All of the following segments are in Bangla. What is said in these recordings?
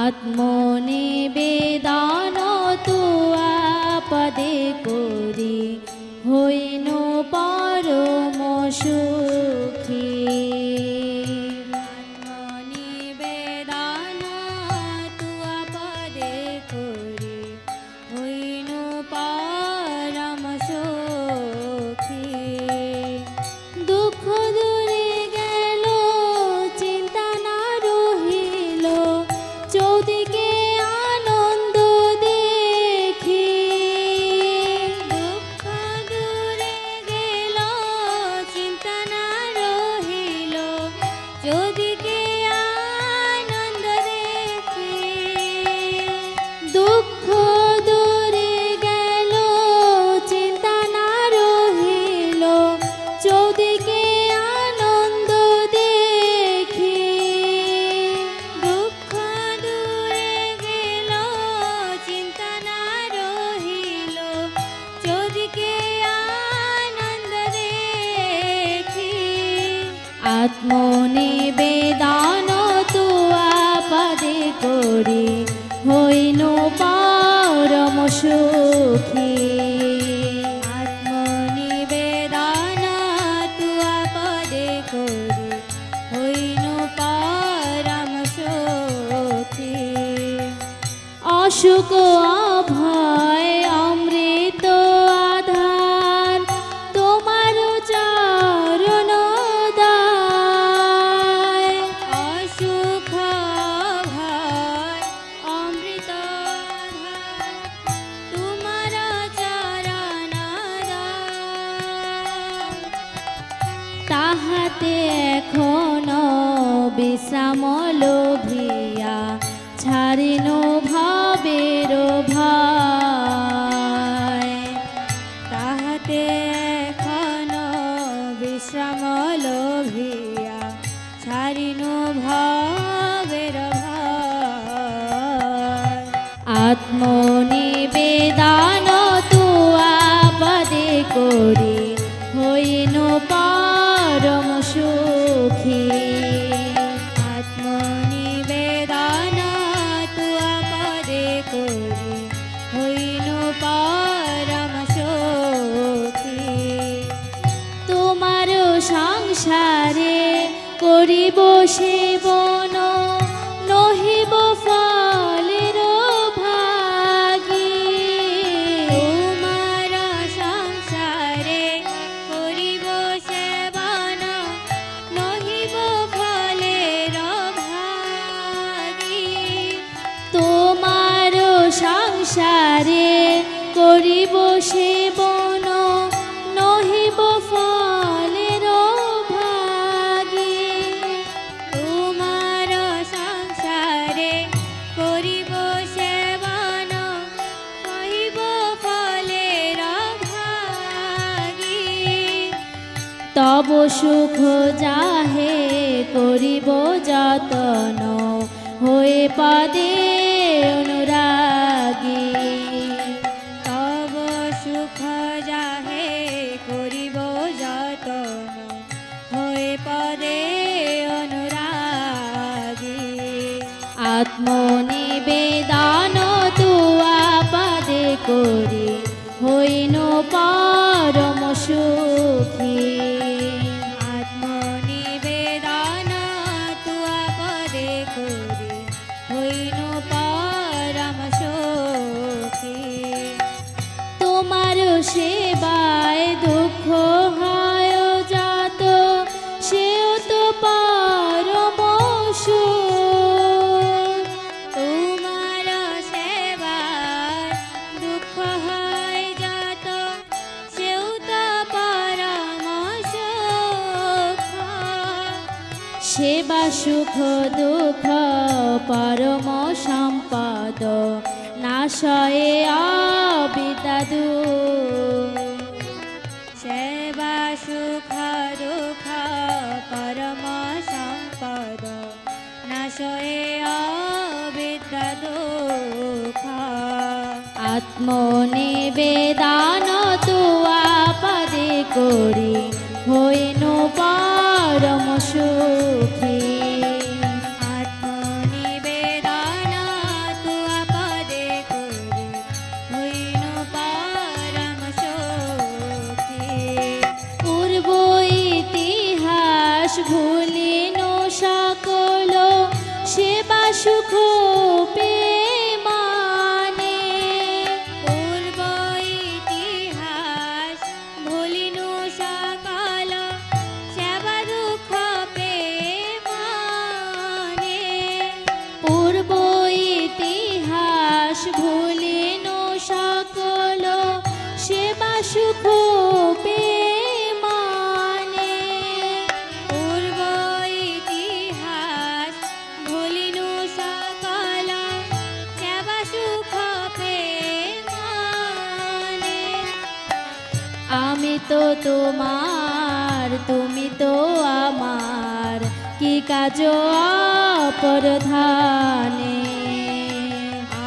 আত্মনিবেদন তুয়া পদে করি হইন পরম সুখী। আত্মনিবেদন তুয়া পদে করি হইন পরম সুখী। দুঃখ দূরে গেল চিন্তা না রহিল চৌদিকে আনন্দ দেখি। দুঃখ দূরে গেল চিন্তা না রহিল চৌদিকে আনন্দ দেখি। দুঃখ দূরে গেল চিন্তা না রহিল চৌদিকে আনন্দ দেখি। দুঃখ দূরে গেল চিন্তা না রহিল চৌদিকে আনন্দ দেখি। আত্মনিবেদন তুয়া পদে করি হইন পরম সুখী। আত্মনিবেদন তুয়া পদে করি হইন পরম সুখী। অসুখ অভয় অমৃত আধার তোমার চরণ দায়। অসুখ ভয় অমৃত আধার তোমার চরণ দায়। তাহাতে এখন বিশ্রাম লোভিয়া ছাড়িন ভাবের ভয়। তাহাতে এখন বিশ্রাম লোভিয়া ছাড়িন ভাবের ভয়। আত্মনিবেদন তুয়া পদে করি হইন পরম সুখী। আত্মনিবেদন তুয়া পদে করি হইন পরম সুখী। তোমার সংসারে করিব সেবন নহিব ফলের ভাগী। তোমার সংসারে করিব সেবন নহিব ফলের ভাগী। তোমার সংসারে করিব সেবন নহিব ফলের ভাগী। তোমার সংসারে করিব সেবন নহিব ফলের ভাগী। তব সুখ যাহে করিব যতন হয়ে পদে অনুরাগী। তব সুখ যাহে করিব যতন হয়ে পদে অনুরাগী। আত্মনিবেদন তুয়া পদে করি হইন পরম সুখী। আত্মনিবেদন তুয়া পদে করি হইন পরম সুখী। তোমার সেবায় দুঃখ হয় যত সেও তো পরম সুখ। তোমার সেবায় দুঃখ হয় যত সেও তো পরম সুখ। সেবা সুখ দুঃখ পরম সম্পদ নাশয়ে অবিদ্যাদু। সেবা সুখ দুঃখ পরম সম্পদ নাশয়ে অবিদ্যাদুঃখ। আত্মনিবেদন তুয়া পদে করি হইন পরম সুখী। আত্মনিবেদন ভুলিনু সকল সেবা সুখ প্রেমানে। পূর্ব ইতিহাস ভুলিনু সকল সেবা দুঃখ প্রেমানে। পূর্ব ইতিহাস ভুলিনু সকল সেবা সুখ প্রেমানে। পূর্ব ইতিহাস ভুলিনু সকল সেবা সুখ প্রেমানে। আমি তো তোমার তুমি তো আমার, কি কাজ অপরধানে।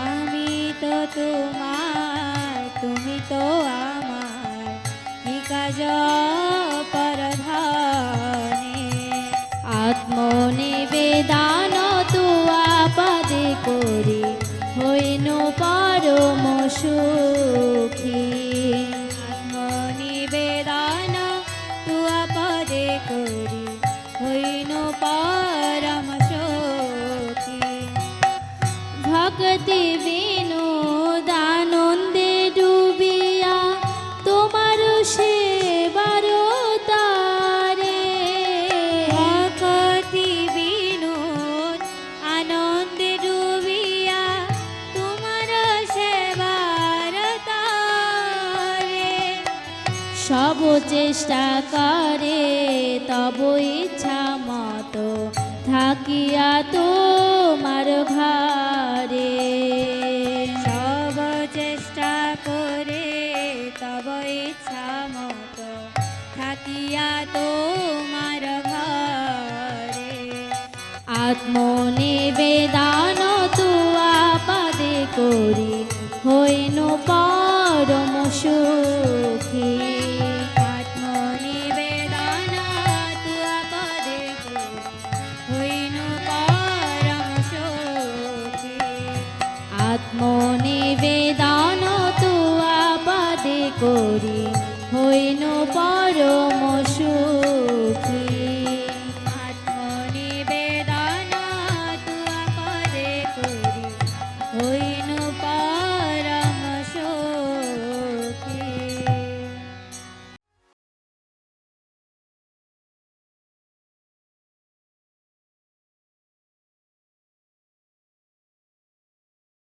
আমি তো তোমার তুমি তো আমার, কি কাজ অপরধানে। আত্মনিবেদন তুয়া পদে করি হইনু পরম সুখী। আত্মনিবেদন তুয়া পদে করি হইনু পরম সুখী। ভক্তি বিনোদানন্দে ডুবিয়া তোমার সেবার তারে। ভক্তি বিনোদ আনন্দে ডুবিয়া তোমার সেবার তারে। সব চেষ্টা করে তব ইচ্ছা মতো থাকিয়া তো